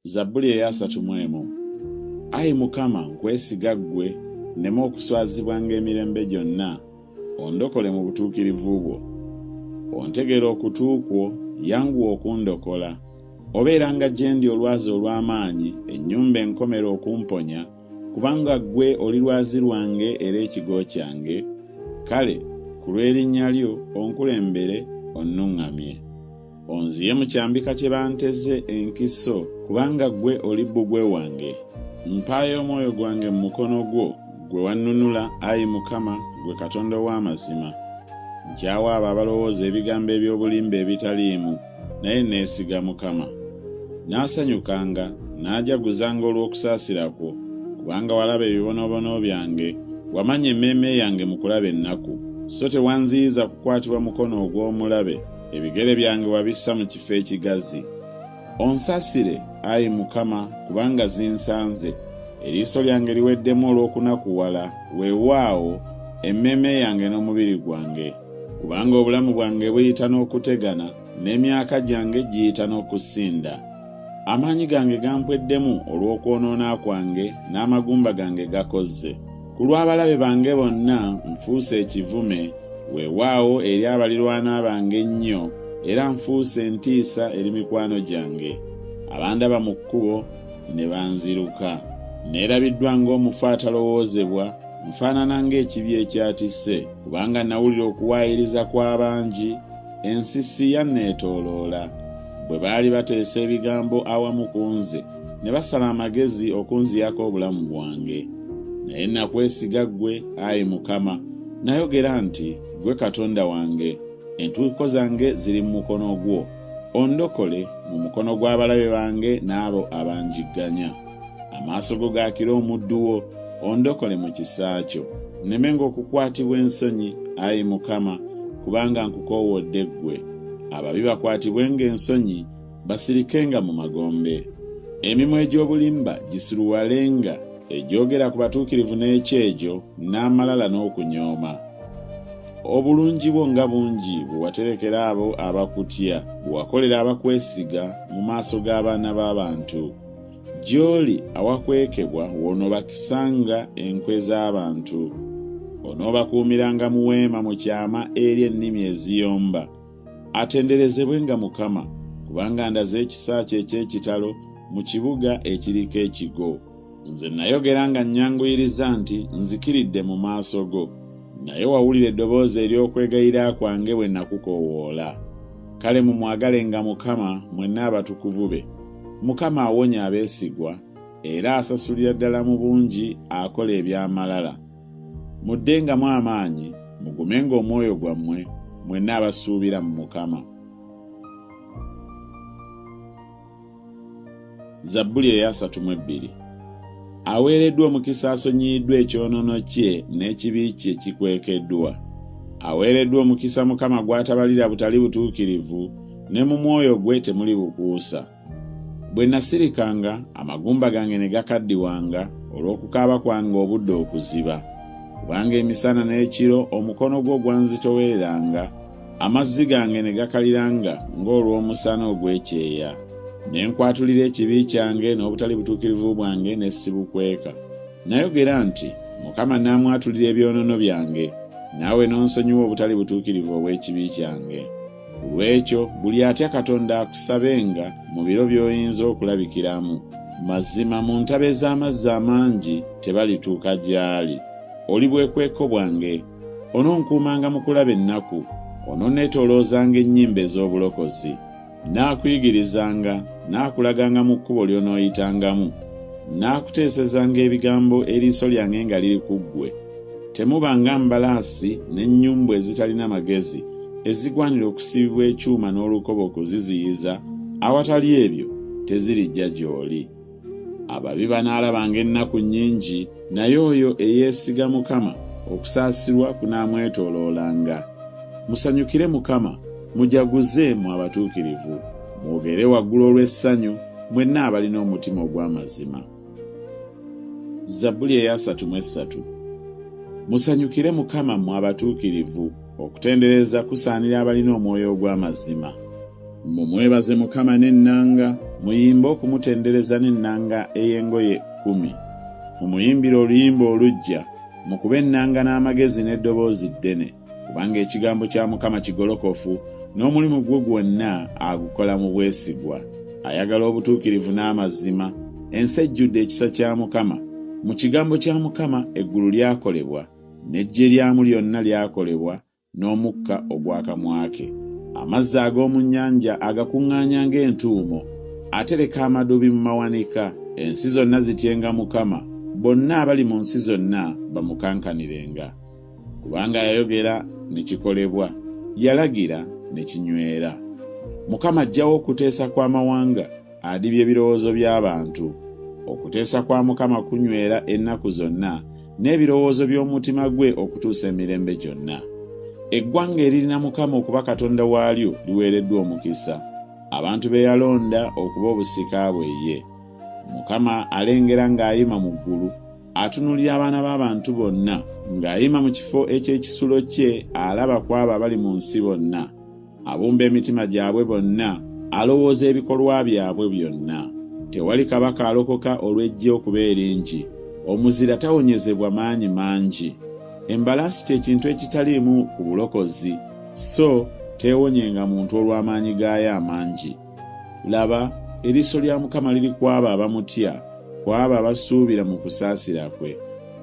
Zabbuli eya 31. Ayi Mukama, nkwesiga ggwe, nneme okuswazibwanga emirembe gyonna, ondokole mu butuukirivu bwo. Ontegera okutu kwo, yanguwa okundokola. Obeeranga gye ndi olwazi olw'amaanyi, ennyumba enkomera okumponya, kubanga ggwe oli lwazi lwange era ekigo kyange. Kale, ku lw'erinnya lyo onkulembere onnuŋŋamye. Onziye mu kyambika kye banteze enkiso, kubanga ggwe oli bbugwe wange. Mpaayo omwoyo gwange mu mukono gwo, gwe wannunula, Ayi Mukama, gwe Katonda ow'amazima. Nkyawa abo abalowooza ebigambo eby'obulimba ebitaliimu, naye neesiga Mukama. Naasanyukanga, naajaguzanga olw'okusaasira kwo, kubanga walaba ebibonoobono byange, wamanya emmeeme yange mu kulaba ennaku. So tewanziyiza kukwatibwa mukono ogw'omulabe, ebigere byange wabissa mu kifo ekigazi. Onsaasire, Ayi Mukama, kubanga zinsanze. Eriiso lyange liweddemu olw'okunakuwala, weewaawo emmeeme yange n'omubiri gwange. Kubanga obulamu bwange buyita n'okutegana, n'emyaka gyange giyita n'okusinda. Amaanyi gange gampweddemu olw'okwonoona kwange, n'amagumba gange gakozze. Ku lw'abalabe bange bonna nfuuse ekivume, weewaawo eri abalirwana bange ennyo, era nfuuse entiisa eri mikwano gyange. Abandaba mu kkubo ne banziruka. Neerabiddwa ng'omufu atalowoozebwa, nfaanana ng'ekibi ekyatisse, kubanga nawulira okuwaayiriza kw'abangi, ensisi yanneetooloola. Bwe baali bateesa ebigambo awamu ku nze, ne basala amagezi okunziyako obulamu bwange. Naye nakwesiga ggwe, Ayi Mukama, nayogera nti, ggwe Katonda wange, entuuko zange ziri mu mukono gwo. Ondokole mu mukono gw'abalabe bange n'abo abanjigganya. Amaaso go gaakira omuddu wo, ondokole mu kisa kyo. Nnemenga okukwatibwa ensonyi, Ayi Mukama, kubanga nkukoowodde ggwe. Ababi bakwatibwenga ensonyi, basirikenga mu magombe. Emimwa egy'obulimba gisiruwalenga, egyogera ku batuukirivu n'ekyejo, n'amalala n'okunyooma. Obulungi bwo nga bungi bwe waterekera abo abakutya, bwe wakolera abakwesiga mu maaso g'abaana b'abantu. Gy'oli awakwekebwa w'onoobakisanga enkwe z'abantu. Onoobakuumiranga mu weema mu kyama eri ennimi eziyomba. Atenderezebwenga Mukama, kubanga ndaze ekisa kye eky'ekitalo mu kibuga ekiriko ekigo. Nze nayogera nga nnyanguyiriza nti nzikiridde mu maaso go, naye wawulira eddoboozi ery'okwegayira kwange bwe nakukoowoola. Kale mumwagalenga Mukama, mwenna abatukuvu be. Mukama awonya abeesigwa, era asasulira ddala mu bungi akola eby'amalala. Muddengamu amaanyi, mugumenga omwoyo gwammwe, mwenna abasuubira mu Mukama. Zabbuli eya 32. Aweereddwa omukisa asonyiyiddwa ekyonoono kye n'ekibi kye kikwekeddwa. Aweereddwa omukisa Mukama gw'atabalira butali butuukirivu, ne mu mwoyo gwe temuli bukuusa. Bwe nasirikanga, amagumba gange ne gakaddiwanga olw'okukaaba kwange obudde okuziba. Kubanga emisana n'ekiro omukono gwo gwanzitowereranga, amazzi gange ne gakaliranga ng'olw'omusana ogw'ekyeya. Ne nkwatulira ekibi kyange n'obutali butuukirivu bwange ne sibukweka. Nayogera nti, Mukama n'amwatulira ebyonoono byange, naawe n'onsonyiwa obutali butuukirivu obw'ekibi kyange. Olw'ekyo buli atya Katonda akusabenga mu biro by'oyinza okulabikiramu. Mazima mu ntabe z'amazzi amangi tebalituuka gy'ali. Oli bwekweko bwange, ononkuumanga mu kulaba ennaku, ononneetooloozanga ennyimba ez'obulokozi. Naakuyigirizanga, naakulaganga mu kkubo ly'onooyitangamu, naakuteesezanga ebigambo eriiso lyange nga liri ku ggwe. Temubanga mbalaasi n'ennyumbu ezitalina magezi, ezigwanira okusibibwa ekyuma n'olukoba okuziziyiza, awatali ebyo tezirijja gy'oli. Ababi banaalabanga ennaku nnyingi, naye oyo eyeesiga Mukama, okusaasirwa kunaamwetooloolanga. Musanyukire Mukama, mujaguze mu abatuukirivu, mwogere waggulu olw'essanyu, mwenna abalina omutima ogw'amazima. Zabbuli eya 33. Musanyukire Mukama mu abatuukirivu, okutendereza kusaanira abalina omwoyo ogw'amazima. Mumwebaze Mukama n'ennanga, muyimbe okumutendereza n'ennanga ey'engoye 10. Mumuyimbire oluyimba olujja, mukube ennanga n'amagezi n'eddoboozi ddene, kubanga ekigambo kya Mukama kigolokofu, n'omulimu gwe gwonna agukola mu bwesigwa. Ayagala obutuukirivu n'amazima, ensi ejjudde ekisa kya Mukama. Mu kigambo kya Mukama eggulu lyakolebwa, n'eggye lyamu lyonna lyakolebwa, n'omukka ogw'akamwa ke. Amazzi ag'omu nnyanja agakuŋŋaanya ng'entuumo, atereka amadubi mu mawanika. Ensi zonna zityenga Mukama, bonna abali mu nsi zonna bamukankanirenga. Kubanga yayogera ne kikolebwa, yalagira ne kinywera. Mukama ajjawo okuteesa kw'amawanga, adibye ebirowoozo by'abantu. Okuteesa kwa Mukama kunywera ennaku zonna, n'ebirowoozo by'omutima gwe okutuusa emirembe gyonna. Eggwanga eririna Mukama okuba Katonda waalyo liweereddwa omukisa, abantu be yalonda okuba obusika bwe ye. Mukama alengera ng'ayima mu ggulu, atunuulira abaana b'abantu bonna, ng'ayima mu kifo eky'ekisulo kye, alaba ku abo abali mu nsi bonna. Abumba emitima gyabwe bonna, alowooza ebikolwa byabwe byonna. Tewali kabaka alokoka olw'eggye okuba eringi, omuzira tawonyezebwa maanyi mangi. Embalaasi kye kintu ekitaliimu ku bulokozi, so teewonyenga muntu olw'amaanyi gaayo amangi. Laba, eriiso lya Mukama liri ku abo abamutya, ku abo abasuubira mu kusaasira kwe,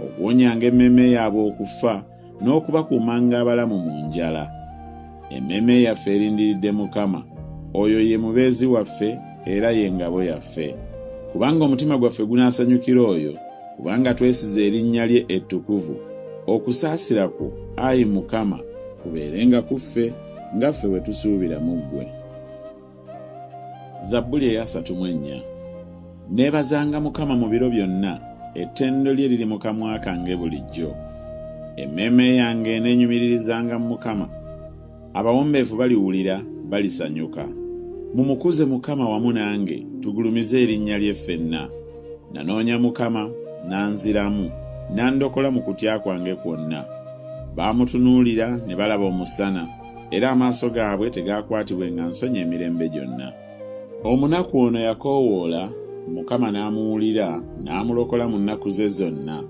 okuwonyanga emmeeme yaabwe okufa, n'okubakuumanga abalamu mu njala. Emmeeme yaffe erindiridde Mukama, oyo ye mubeezi waffe era ye ngabo yaffe. Kubanga omutima gwaffe gunaasanyukira oyo, kubanga twesize erinnya lye ettukuvu. Okusaasira kwo, Ayi Mukama, kubeerenga ku ffe nga ffe bwe tusuubira mu ggwe. Zabbuli eya 34. Neebazanga Mukama mu biro byonna, ettendo lye liri mu kamwa kange bulijjo. Emmeeme yange eneenyumiririzanga mu Mukama. Abawombeefu baliwulira, balisanyuka. Mumukuze Mukama wamu nange, tugulumize erinnya lye ffenna. Nanoonya Mukama, nanziramu, nandokola mu kutya kwange kwonna. Baamutunuulira ne balaba omusana, era amaaso gaabwe tegaakwatibwenga nsonyi emirembe gyonna. Omunaku ono yakoowoola, Mukama n'amuwulira, n'amulokola mu nnaku ze zonna.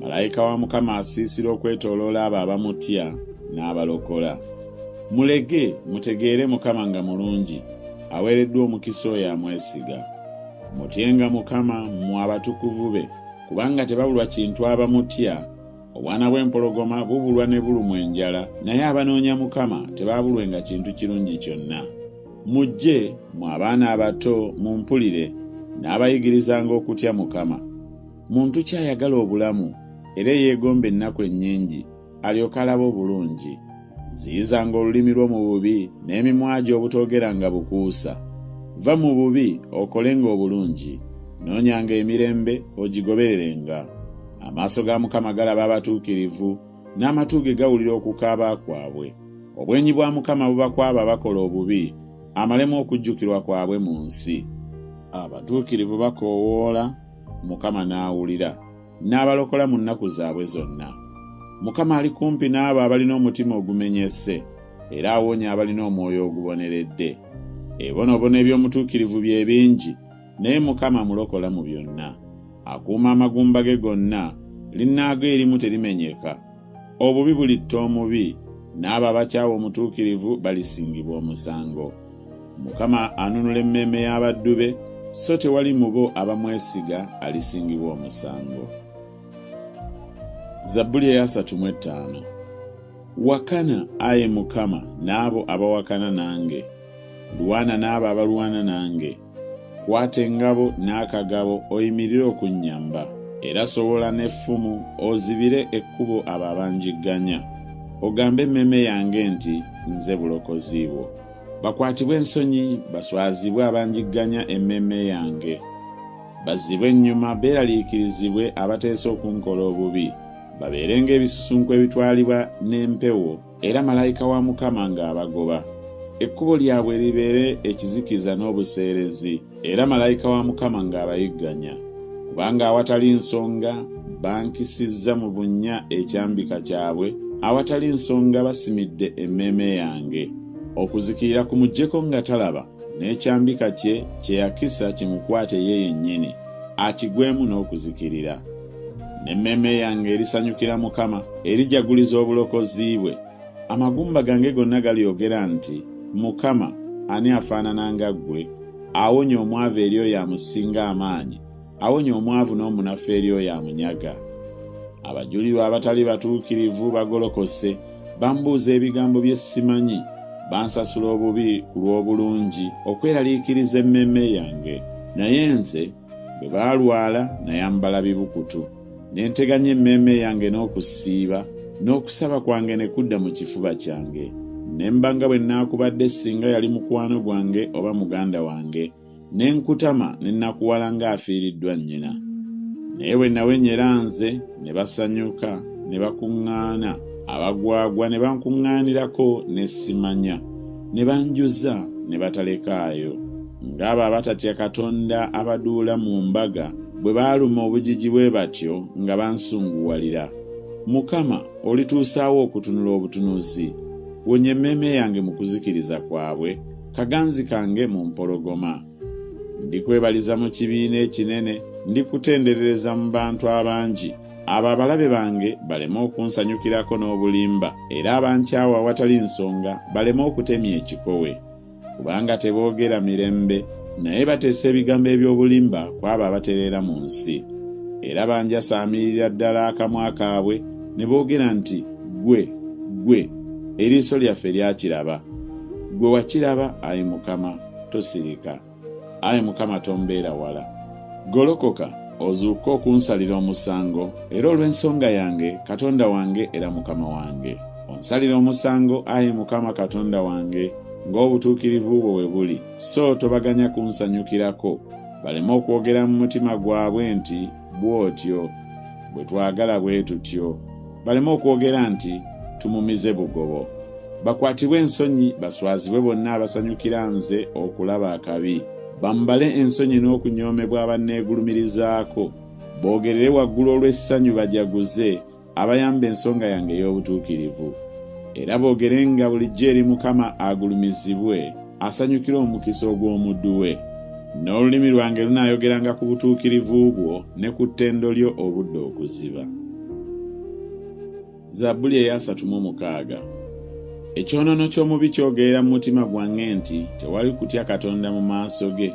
Malayika wa Mukama asiisira okwetooloola abo abamutya, n'abalokola. Mulege mutegeere Mukama nga mulungi, aweereddwa omukisa oyo amwesiga. Mutyenga Mukama mmwe abatukuvu be, kubanga tebabulwa kintu abamutya. Obwana bw'empologoma bubulwa ne bulumwa enjala, naye abanoonya Mukama tebaabulwenga kintu kirungi kyonna. Mujje mu abaana abato mumpulire, n'abayigirizanga okutya Mukama. Muntu kyayagala obulamu, era yeegomba ennaku ennyingi, alyoke alabe obulungi. Ziyizanga olulimi lwo mu bubi, n'emimwa gyo obutoogeranga bukuusa. Va mu bubi okolenga obulungi, noonyanga emirembe ogigobererenga. Amaaso ga Mukama galaba abatuukirivu, n'amatu ge gawulira okukaaba kwabwe. Obwenyi bwa Mukama buba kwabo abakola obubi, amalemu okujjukirwa kwabwe mu nsi. Abatuukirivu bakoowoola, Mukama n'awulira, n'abalokola mu nnaku zaabwe zonna. Mukama ali kumpi n'abo abalina omutima ogumenyese, era awonya abalina omwoyo oguboneredde. Ebonoobono eby'omutuukirivu bye bingi, naye Mukama amulokola mu byonna. Akuuma amagumba ge gonna, linnaago erimu terimenyeka. Obubi bulitta omubi, n'abo abakyawa omutuukirivu balisingibwa omusango. Mukama anunula emmeeme y'abaddu be, so tewali mu bo abamwesiga alisingibwa omusango. Zabbuli eya 35. Wakana, Ayi Mukama, n'abo abawakana nange. Lwana n'abo abalwana nange. Kwata engabo n'akagabo oyimirire okunnyamba, era sobola n'effumu ozibire ekkubo abo abanjigganya. Ogambe emmeeme yange nti nze bulokozi bwo. Bakwatibwe ensonyi, baswazibwe abanjigganya emmeeme yange. Bazzibwe ennyuma, beeraliikirizibwe abateesa okunkola obubi. Babeerenga ebisusunku ebitwalibwa n'empewo, era malayika wa Mukama ng'abagoba. Ekkubo lyabwe libeere ekizikiza n'obuseerezi, era malayika wa Mukama ng'abayigganya. Kubanga awatali nsonga bankisizza mu bunnya ekyambika kyabwe, awatali nsonga basimidde emmeeme yange. Okuzikirira kumuggyeko nga talaba, n'ekyambika kye yakisa kimukwate ye yennyini, akigwemu n'okuzikirira. N'emmeme yange erisanyukira Mukama, erijaguliza obulokozi bwe. Amagumba gange gonna galyogera nti, Mukama ani afaanana nga ggwe, awonya omwavu eri oyo amusinga amaanyi, awonya omwavu n'omunafu eri oyo amunyaga. Abajulirwa abatali batuukirivu bagolokose, bambuuza ebigambo bye simanyi, bansasula obubi ku lw'obulungi okweraliikiriza emmeme yange. Naye nze bwe baalwala nayambala bibukutu, ne nteganya emmeme yange n'okusiiba, n'okusaba kwange ne kudda mu kifuba kyange. Ne mbanga bwe naakubadde singa yali mukwano gwange oba muganda wange, ne nkutama ne nakuwala ng'afiiriddwa nnyina. Naye bwe nawenyera nze ne basanyuka, ne bakuŋŋaana, abagwagwa ne bankuŋŋaanirako ne simanya, ne banjuza ne batalekaayo. Ng'abo abatatya Katonda abaduula mu mbaga bwe baaluma obujiji bwe batyo nga bansunguwalira. Mukama, olituusaawo okutunula obutunuzi, wonya emmeme yange mu kuzikiriza kwabwe, kaganzi kange mu mpologoma. Ndikwebaliza mu kibiina ekinene, ndikutenderereza mu bantu abangi, abo abalabe bange baleme okunsanyukirako n'obulimba, era abankyawa awatali nsonga baleme okutemya ekikowe. Kubanga teboogera mirembe, naye bateesa ebigambo eby'obulimba kwabo abatereera mu nsi. Era banjasaamirira ddala akamwa kaabwe, ne boogera nti, Ggwe, eriiso lyaffe lyakiraba. Ggwe wakiraba, Ayi Mukama, tosirika. Ayi Mukama, tombeera wala. Golokoka, ozuuke okunsalira omusango, era olw'ensonga yange, Katonda wange era Mukama wange. Onsalira omusango, Ayi Mukama Katonda wange, ng'obutuukirivu bwo bwe buli, so tobaganya kunsanyukirako, baleme okwogera mu mutima gwabwe nti, bw'otyo, bwe twagala bwe tutyo. Baleme okwogera nti, tumumize bugobo. Bakwatibwe ensonyi, baswazibwe bonna abasanyukira nze okulaba akabi. Bambale ensonyi n'okunyoomebwa abanneegulumirizaako. Boogerere waggulu olw'essanyu bajaguze, abayamba ensonga yange ey'obutuukirivu. Era boogerenga bulijjo eri Mukama agulumizibwe, asanyukira omukisa ogw'omuddu we. N'olulimi lwange lunaayogeranga ku butuukirivu bwo ne ku ttendo lyo obudde okuziba. Zabbuli eya 36. Ekyonono ky'omubi kyogerera mu mutima gwange nti tewali kutya Katonda mu maaso ge,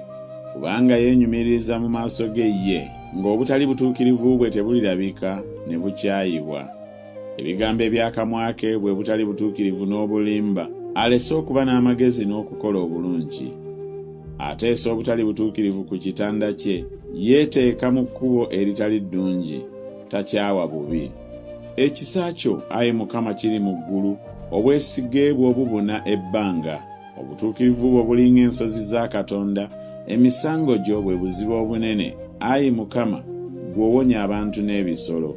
kubanga yeenyumiririza mu maaso ge ye, ng'obutali butuukirivu bwe tebulirabika ne bukyayibwa. Ebigambo ebyakamwa ke bwe butali butuukirivu n'obulimba, alese okuba n'amagezi n'okukola obulungi. Ateesa obutali butuukirivu ku kitanda kye, yeeteeka mu kkubo eritali ddungi, takyawa bubi. Ekisa kyo, Ayi Mukama, kiri mu ggulu, obwesige bwo bubuna ebbanga. Obutuukirivu bwo bulinga ensozi za Katonda, emisango gyo bwe buziba obunene, Ayi Mukama, gw'owonya abantu n'ebisolo.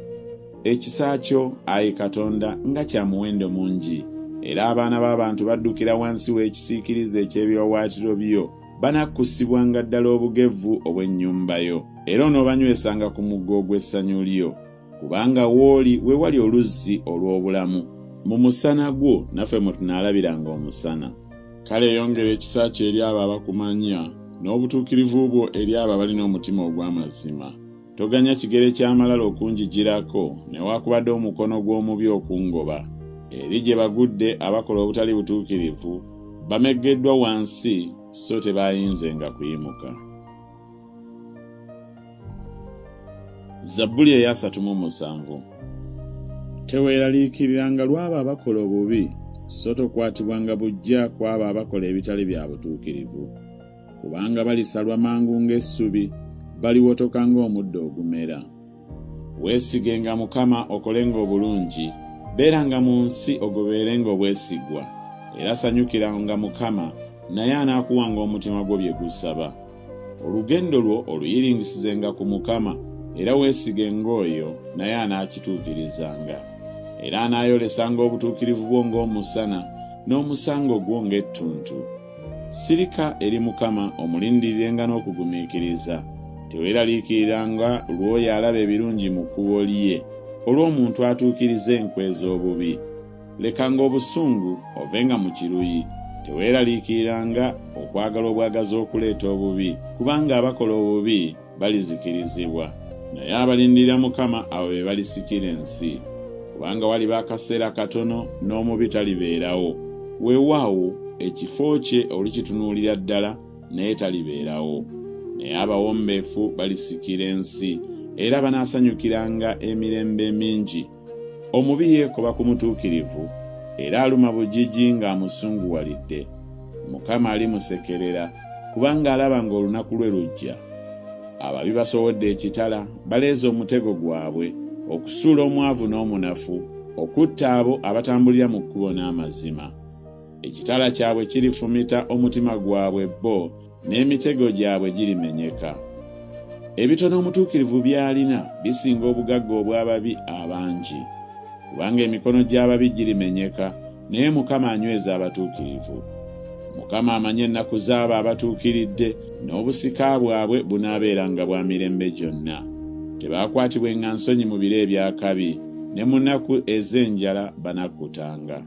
Ekisa kyo, Ayi Katonda, nga kya muwendo mungi, era abaana b'abantu baddukira wansi w'ekisiikirize eky'ebiwawaatiro byo, banakkusibwanga ddala obugevu obw'ennyumba yo, era onoobanywesanga ku mugga ogw'essanyu lyo, kubanga w'oli we wali oluzzi olw'obulamu. Mu musana gwo naffe mwe tunaalabiranga omusana. Kale yongera ekisa kyo eri abo abakumanya, n'obutuukirivu bwo eri abo abalina omutima ogw'amazima. Toganya kigere ky'amalala okunjigirako, newaakubadde omukono gw'omubi okungoba. Eri gye bagudde abakola obutali butuukirivu, bameggeddwa wansi, so tebaayinzenga kuyimuka. Zabbuli eya 37. Teweeraliikiriranga lw'abo abakola obubi, so tokwatibwanga bujja kw'abo abakola ebitali bya butuukirivu. Kubanga balisalwa mangu ng'essubi, baliwotoka ng'omuddo ogumera. Weesigenga Mukama okolenga obulungi, beeranga mu nsi ogobeerenga obwesigwa, era sanyukiranga Mukama, naye anaakuwanga omutima gwo bye gusaba. Olugendo lwo oluyiringisizenga ku Mukama, era weesigenga oyo, naye anaakituukirizanga. Era anaayolesanga obutuukirivu bwo ng'omusana, n'omusango gwo ng'ettuntu. Sirika eri Mukama, omulindirirenga n'okugumiikiriza. Teweeraliikiriranga lw'oyo alaba ebirungi mu kkubo lye, olw'omuntu atuukiriza enkwe z'obubi. Lekanga obusungu ovenga mu kiruyi, teweeraliikiranga okwagala obwagazi okuleeta obubi, kubanga abakola obubi balizikirizibwa. Naye abalindirira Mukama abo be balisikira ensi. Kubanga waliba akaseera katono n'omubi talibeerawo. Weewaawo ekifo kye olikitunuulira ddala naye talibeerawo. Naye abawombeefu balisikira ensi era banaasanyukiranga emirembe mingi. Omubi yeekoba ku mutuukirivu era aluma bujiji ng'amusunguwalidde. Mukama alimusekerera kubanga alaba ng'olunaku lwe lujja. Ababi basowodde ekitala, baleeze omutego gwabwe okusuula omwavu n'omunafu, okutta abo abatambulira mu kkubo n'amazima. Ekitala kyabwe kirifumita omutima gwabwe bo, n'emitego gyabwe girimenyeka. Ebitono omutuukirivu by'alina bisinga obugagga obw'ababi abangi, kubanga emikono gy'ababi girimenyeka, naye Mukama anyweza abatuukirivu. Mukama amanyi ennaku z'abo abatuukiridde, n'obusika bwabwe bunaabeeranga bwa mirembe gyonna. Tebaakwatibwenga nsonyi mu biro eby'akabi, ne mu nnaku ez'enjala banakkutanga.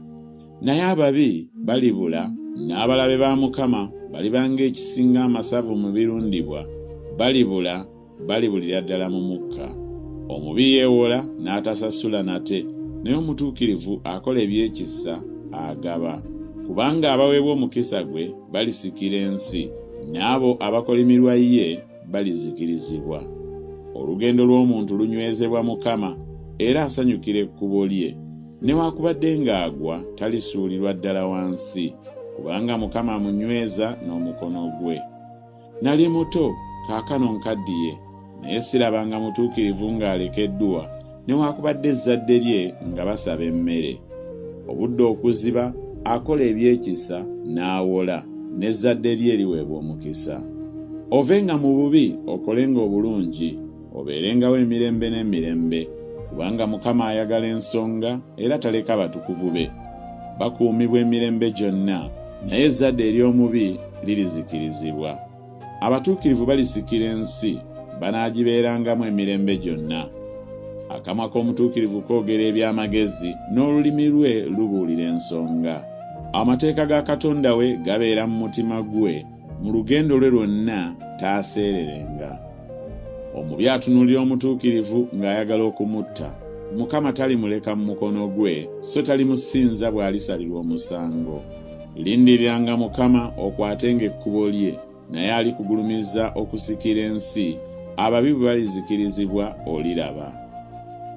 Naye ababi balibula, n'abalabe ba Mukama balibanga ekisinga amasavu mu birundibwa, balibulira ddala mu mukka. Omubi yeewola n'atasasula nate, naye omutuukirivu akola ebyekisa agaba. Kubanga abaweebwa omukisa gwe balisikira ensi, n'abo abakolimirwa ye balizikirizibwa. Olugendo lw'omuntu lunywezebwa Mukama era asanyukira ekkubo lye. Newaakubadde ng'agwa talisuulirwa ddala wansi, kubanga Mukama amunyweza n'omukono gwe. Nali muto, kaakano nkaddiye, naye sirabanga mutuukirivu ng'alekeddwa, newaakubadde ezzadde lye nga basaba emmere. Obudde okuziba akola ebyekisa n'awola, n'ezzadde lye liweebwa omukisa. Ovenga mu bubi okolenga obulungi, obeerengawo emirembe n'emirembe, kubanga Mukama ayagala ensonga era taleka batukuvu be. Bakuumibwa emirembe gyonna, naye ezzadde ery'omubi lirizikirizibwa. Abatuukirivu balisikira ensi, banaagibeerangamu emirembe gyonna. Akamwa k'omutuukirivu koogera eby'amagezi, n'olulimi lwe lubuulira ensonga. Amateeka ga Katonda we gabeera mu mutima gwe, mu lugendo lwe lwonna taaseererenga. Omubi atunuulira omutuukirivu ng'ayagala okumutta. Mukama talimuleka mu mukono gwe, so talimusinza bw'alisalirwa omusango. Lindiriranga Mukama okwatenga ekkubo lye, naye alikugulumiza okusikira ensi, ababi bwe balizikirizibwa oliraba.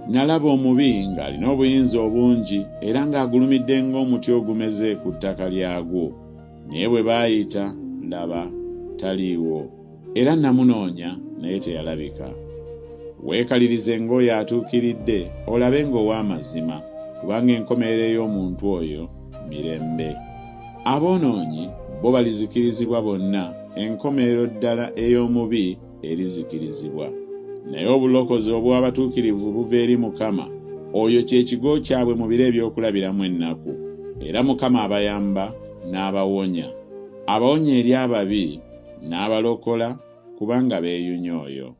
Nalaba omubi ng'alina obuyinza obungi era ng'agulumidde ng'omuti ogumeze ku ttaka lyagwo. Naye bwe baayita, laba, taliiwo, era namunoonya naye teyalabika. Weekalirize ng'oyo atuukiridde, olabe ng'ow'amazima, kubanga enkomerero ey'omuntu oyo mirembe. Aboonoonyi bo balizikirizibwa bonna, enkomerero ddala ey'omubi erizikirizibwa. Naye obulokozi obw'abatuukirivu buva eri Mukama, oyo kye kigo kyabwe mu biro eby'okulabiramu ennaku. Era Mukama abayamba n'abawonya, abawonya eri ababi n'abalokola, kubanga beeyunya oyo.